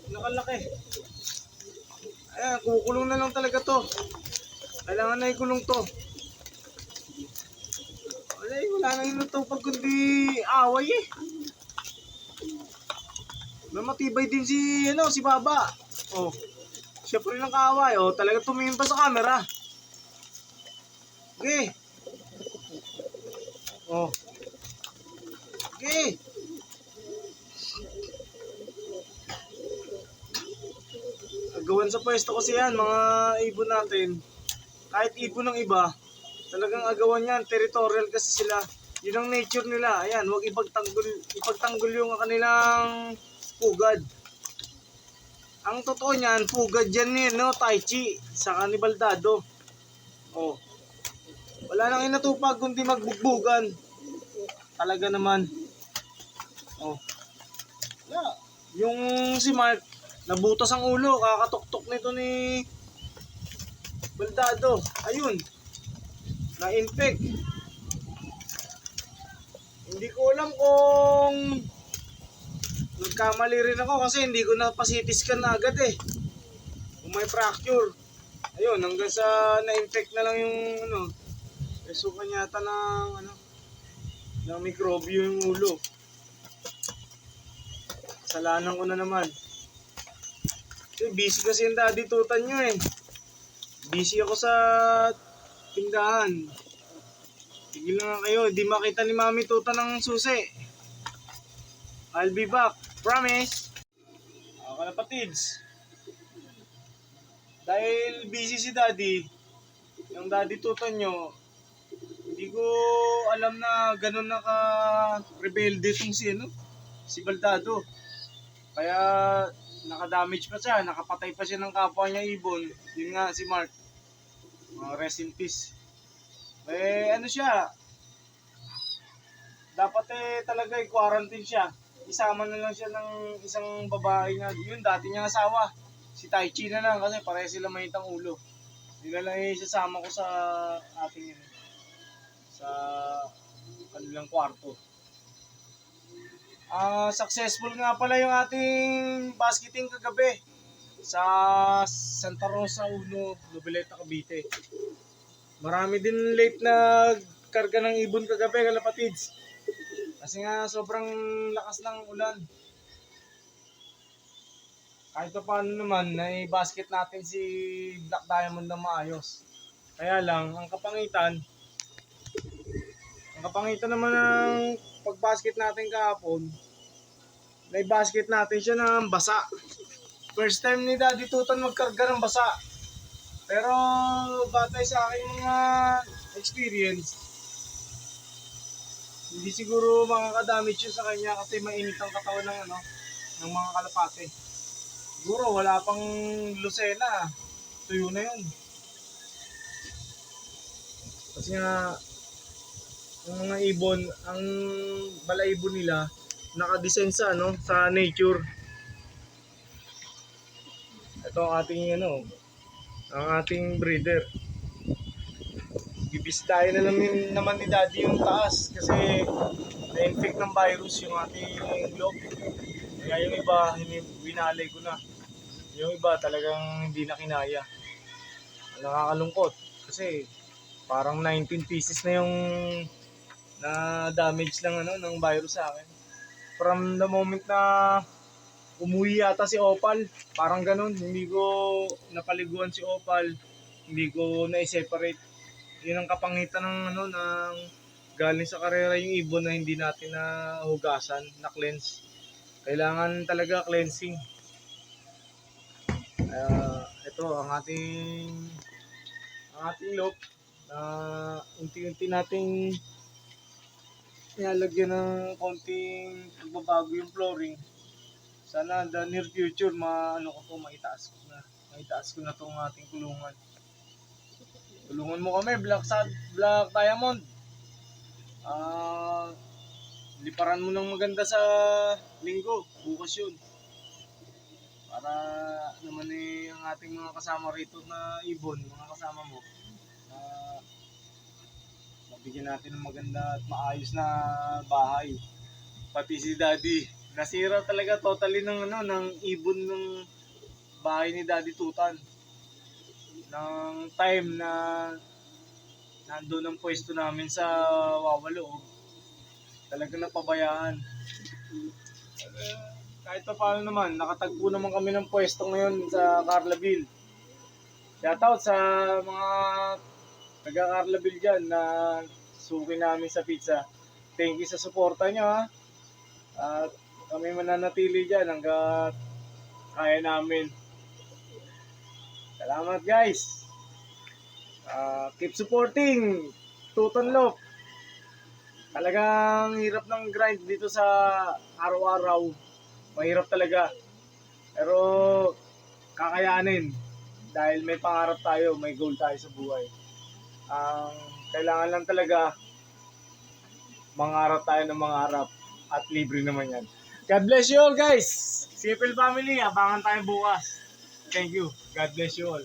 Nakalaki. Ayan, kukulong na lang talaga to. Kailangan na ikulong to. Wala nang inutupag kundi away eh. May matibay din si Baba. Oh. Siya pa rin ang kaaway. Oh, talaga tumingin pa sa camera. Okay. Oh. Okay. Agawan sa pwesto kasi yan, mga ibon natin. Kahit ibon ng iba, talagang agawan yan. Territorial kasi sila. Yun ang nature nila. Ayan, huwag ipagtanggol yung kanilang pugad. Ang totoo niyan, pugad yan no, Tai Chi, sa kanibaldado. Oh. Wala nang inatupag kundi magbugbugan. Talaga naman. Oh. Yeah. Yung si Mark, nabutas ang ulo, kakatuktok nito ni Baldado. Ayun. Na-infect. Hindi ko alam kung nagkamali rin ako kasi hindi ko na pa-CT scan na agad eh. Kung may fracture. Ayun, hanggang sa na-infect na lang yung suka yata ng mikrobyo yung ulo. Kasalanan ko na naman. Busy kasi yung daddy tutan nyo eh. Busy ako sa tindahan. Tigil na nga kayo, di makita ni Mami tutan ng susi. I'll be back, promise. Ako na patids. Dahil busy si daddy, yung daddy tutan nyo, hindi ko alam na ganun na ka-rebelde itong si Baldado. Kaya naka-damage pa siya, nakapatay pa siya ng kapwa niya ibon. Yun nga si Mark. Rest in peace. Siya, dapat talaga i-quarantine siya. Isama na lang siya ng isang babae na, yun dati niyang asawa. Si Tai Chi na lang kasi pareha sila mainitang ulo. Hindi na lang isasama ko sa ating sa kanilang kwarto. Successful nga pala yung ating basketing kagabi sa Santa Rosa 1, Noveleta, Cavite. Marami din late na karga ng ibon kagabi, kalapatids. Kasi nga sobrang lakas ng ulan. Kahit pa paano naman, na-basket natin si Black Diamond na maayos. Kaya lang, ang kapangitan naman ng pag-basket natin kahapon, na-basket natin siya ng basa. First time ni Daddy Tutan magkarga ng basa. Pero batay sa aking mga experience, hindi siguro makakadamage yun sa kanya kasi mainit ang katawan ng mga kalapate. Siguro wala pang Lucena, tuyo na yun. Kasi nga, yung mga ibon, ang balaibon nila, nakadesign sa nature. Ito ang ating ang ating breeder. Bibisitahin na naman ni Daddy yung taas kasi na-infect ng virus yung ating globe. Kaya yung iba, winalay ko na. Yung iba talagang hindi na kinaya. Nakakalungkot kasi parang 19 pieces na yung na damage ng virus sa akin. From the moment na umuwi yata si Opal, parang ganun, hindi ko napaliguan si Opal, hindi ko na-separate. Yun ang kapangitan ng galing sa karera yung ibon na hindi natin na hugasan, na cleanse. Kailangan talaga cleansing. Ito ang ating loop na unti-unti nating ilalagyan ng konting pagbabago yung flooring. Sana the near future maitaas ko na tong ating kulungan. Tulungan mo kami, Black Diamond. Liparan mo ng maganda sa linggo, bukas yun. Para naman ang ating mga kasama rito na ibon, mga kasama mo, mabigyan natin ng maganda at maayos na bahay. Pati si Daddy. Nasira talaga totally ng ano, ng ibon ng bahay ni Daddy Tutan. Ng time na nandun ang pwesto namin sa Wawalo. Talagang napabayaan. Kahit pa paano naman, nakatagpo naman kami ng pwesto ngayon sa Carlaville. Shoutout sa mga taga Carlaville dyan na suki namin sa pizza. Thank you sa suporta nyo ha. At kami mananatili dyan hanggat kaya namin. Salamat guys. Keep supporting Tutan Lop. Talagang hirap ng grind dito sa araw-araw. Mahirap talaga. Pero kakayanin. Dahil may pangarap tayo, may goal tayo sa buhay. Ang kailangan lang talaga, mangarap tayo ng mangarap. At libre naman yan. God bless you all guys. CFL family, abangan tayo bukas. Thank you. God bless you all.